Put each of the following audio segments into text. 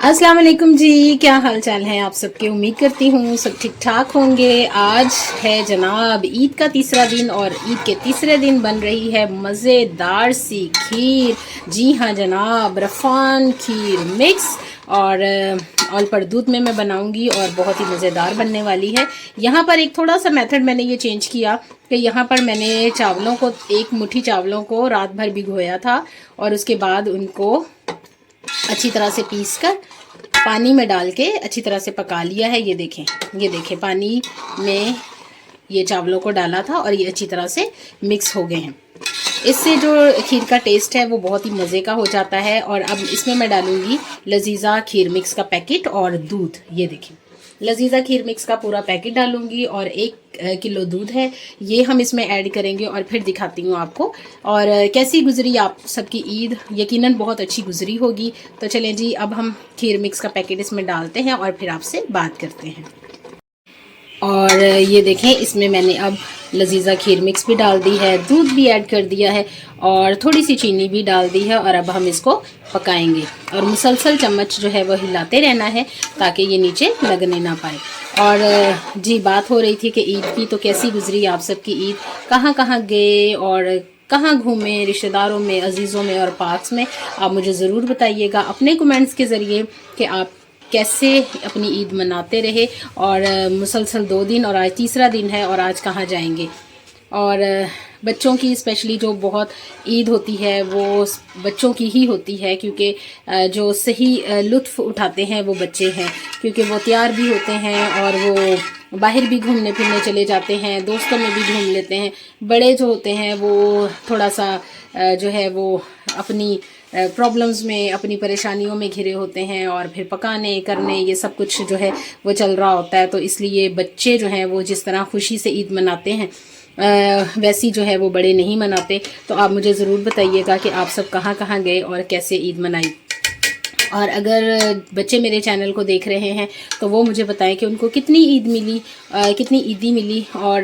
अस्सलाम वालेकुम जी, क्या हाल चाल है आप सबके। उम्मीद करती हूँ सब ठीक ठाक होंगे। आज है जनाब ईद का तीसरा दिन और ईद के तीसरे दिन बन रही है मज़ेदार सी खीर। जी हाँ जनाब, रफ़ान खीर मिक्स और ऑल पर दूध में मैं बनाऊंगी और बहुत ही मज़ेदार बनने वाली है। यहाँ पर एक थोड़ा सा मेथड मैंने ये चेंज किया कि यहाँ पर मैंने चावलों को, एक मुट्ठी चावलों को रात भर भिगोया था और उसके बाद उनको अच्छी तरह से पीस कर पानी में डाल के अच्छी तरह से पका लिया है। ये देखें पानी में ये चावलों को डाला था और ये अच्छी तरह से मिक्स हो गए हैं। इससे जो खीर का टेस्ट है वो बहुत ही मज़े का हो जाता है। और अब इसमें मैं डालूंगी लजीजा खीर मिक्स का पैकेट और दूध। ये देखें, लजीजा खीर मिक्स का पूरा पैकेट डालूंगी और 1 किलो दूध है, ये हम इसमें ऐड करेंगे और फिर दिखाती हूँ आपको। और कैसी गुजरी आप सबकी ईद, यकीनन बहुत अच्छी गुजरी होगी। तो चलें जी, अब हम खीर मिक्स का पैकेट इसमें डालते हैं और फिर आपसे बात करते हैं। और ये देखें, इसमें मैंने अब लजीजा खीर मिक्स भी डाल दी है, दूध भी ऐड कर दिया है और थोड़ी सी चीनी भी डाल दी है। और अब हम इसको पकाएंगे और मुसलसल चम्मच जो है वो हिलाते रहना है ताकि ये नीचे लगने ना पाए। और जी, बात हो रही थी कि ईद की, तो कैसी गुजरी आप सबकी ईद, कहाँ कहाँ गए और कहाँ घूमे, रिश्तेदारों में, अजीज़ों में और पार्क्स में। आप मुझे ज़रूर बताइएगा अपने कमेंट्स के ज़रिए कि आप कैसे अपनी ईद मनाते रहे। और मुसलसल 2 दिन और आज तीसरा दिन है और आज कहाँ जाएंगे। और बच्चों की स्पेशली जो बहुत ईद होती है वो बच्चों की ही होती है, क्योंकि जो सही लुत्फ़ उठाते हैं वो बच्चे हैं, क्योंकि वो तैयार भी होते हैं और वो बाहर भी घूमने फिरने चले जाते हैं, दोस्तों में भी घूम लेते हैं। बड़े जो होते हैं वो थोड़ा सा जो है वो अपनी प्रॉब्लम्स में, अपनी परेशानियों में घिरे होते हैं और फिर पकाने करने ये सब कुछ जो है वो चल रहा होता है। तो इसलिए बच्चे जो हैं वो जिस तरह खुशी से ईद मनाते हैं वैसी जो है वो बड़े नहीं मनाते। तो आप मुझे ज़रूर बताइएगा कि आप सब कहाँ कहाँ गए और कैसे ईद मनाई। और अगर बच्चे मेरे चैनल को देख रहे हैं तो वो मुझे बताएं कि उनको कितनी ईद मिली, कितनी ईदी मिली। और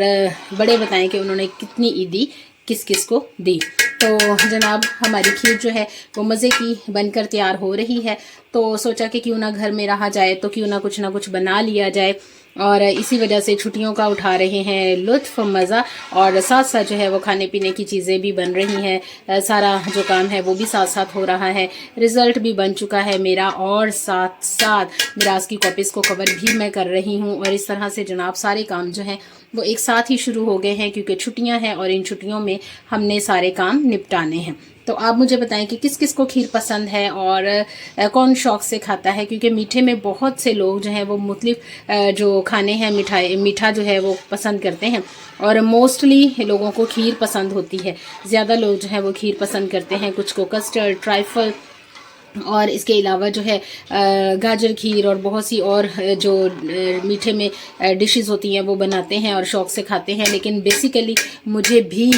बड़े बताएं कि उन्होंने कितनी ईदी किस किस को दी। तो जनाब, हमारी खीर जो है वो मज़े की बनकर तैयार हो रही है। तो सोचा कि क्यों ना घर में रहा जाए, तो क्यों ना कुछ बना लिया जाए। और इसी वजह से छुट्टियों का उठा रहे हैं लुत्फ़, मज़ा। और साथ साथ जो है वो खाने पीने की चीज़ें भी बन रही हैं, सारा जो काम है वो भी साथ साथ हो रहा है। रिज़ल्ट भी बन चुका है मेरा और साथ साथ मिराज की कॉपीज़ को कवर भी मैं कर रही हूँ। और इस तरह से जनाब सारे काम जो हैं वो एक साथ ही शुरू हो गए हैं, क्योंकि छुट्टियां हैं और इन छुट्टियों में हमने सारे काम निपटाने हैं। तो आप मुझे बताएं कि किस किस को खीर पसंद है और कौन शौक़ से खाता है, क्योंकि मीठे में बहुत से लोग जो हैं वो मुख्तलिफ जो खाने हैं, मीठा जो है वो पसंद करते हैं। और मोस्टली लोगों को खीर पसंद होती है, ज़्यादा लोग जो है वो खीर पसंद करते हैं। कुछ को कस्टर्ड, ट्राइफल और इसके अलावा जो है गाजर खीर और बहुत सी और जो मीठे में डिशेस होती हैं वो बनाते हैं और शौक़ से खाते हैं। लेकिन बेसिकली मुझे भी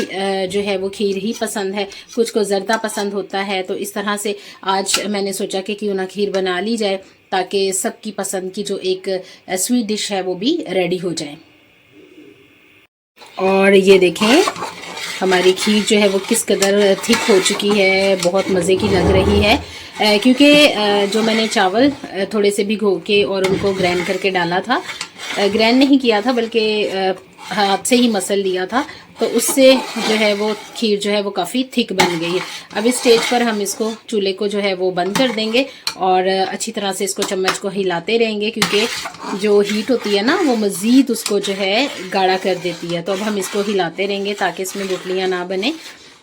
जो है वो खीर ही पसंद है। कुछ को ज़र्दा पसंद होता है। तो इस तरह से आज मैंने सोचा कि क्यों ना खीर बना ली जाए ताकि सबकी पसंद की जो एक स्वीट डिश है वो भी रेडी हो जाए। और ये देखें, हमारी खीर जो है वो किस कदर थिक हो चुकी है, बहुत मज़े की लग रही है। क्योंकि जो मैंने चावल थोड़े से भिगो के और उनको ग्राइंड करके डाला था, ग्राइंड नहीं किया था बल्कि हाथ से ही मसल लिया था, तो उससे जो है वो खीर जो है वो काफ़ी थिक बन गई है। अब इस स्टेज पर हम इसको, चूल्हे को जो है वो बंद कर देंगे और अच्छी तरह से इसको चम्मच को हिलाते रहेंगे, क्योंकि जो हीट होती है ना वो मज़ीद उसको जो है गाढ़ा कर देती है। तो अब हम इसको हिलाते रहेंगे ताकि इसमें गुठलियाँ ना बने।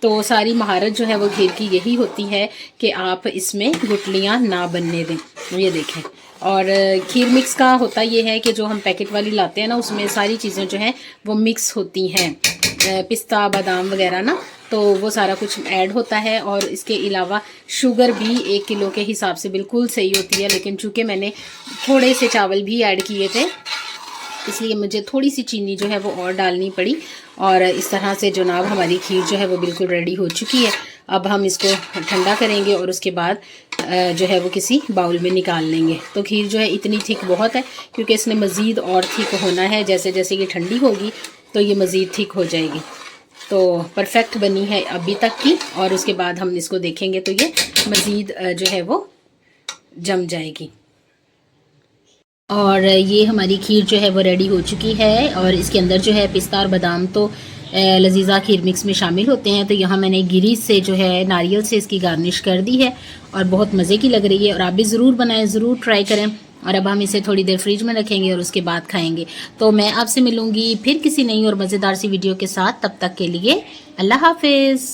तो सारी महारत जो है वो खीर की यही होती है कि आप इसमें गुठलियाँ ना बनने दें। ये देखें। और खीर मिक्स का होता ये है कि जो हम पैकेट वाली लाते हैं ना, उसमें सारी चीज़ें जो हैं वो मिक्स होती हैं, पिस्ता, बादाम वगैरह ना, तो वो सारा कुछ ऐड होता है। और इसके अलावा शुगर भी 1 किलो के हिसाब से बिल्कुल सही होती है। लेकिन चूँकि मैंने थोड़े से चावल भी ऐड किए थे, इसलिए मुझे थोड़ी सी चीनी जो है वो और डालनी पड़ी। और इस तरह से जनाब हमारी खीर जो है वो बिल्कुल रेडी हो चुकी है। अब हम इसको ठंडा करेंगे और उसके बाद जो है वो किसी बाउल में निकाल लेंगे। तो खीर जो है इतनी थिक बहुत है, क्योंकि इसने मज़ीद और थिक होना है। जैसे जैसे ये ठंडी होगी तो ये मज़ीद थिक हो जाएगी। तो परफेक्ट बनी है अभी तक की, और उसके बाद हम इसको देखेंगे तो ये मज़ीद जो है वो जम जाएगी। और ये हमारी खीर जो है वो रेडी हो चुकी है और इसके अंदर जो है पिस्ता और बादाम तो लजीज़ा खीर मिक्स में शामिल होते हैं। तो यहाँ मैंने गिरी से जो है नारियल से इसकी गार्निश कर दी है और बहुत मज़े की लग रही है और आप भी ज़रूर बनाएं, ज़रूर ट्राई करें। और अब हम इसे थोड़ी देर फ्रिज में रखेंगे और उसके बाद खाएंगे। तो मैं आपसे मिलूँगी फिर किसी नई और मज़ेदार सी वीडियो के साथ। तब तक के लिए अल्लाह हाफिज़।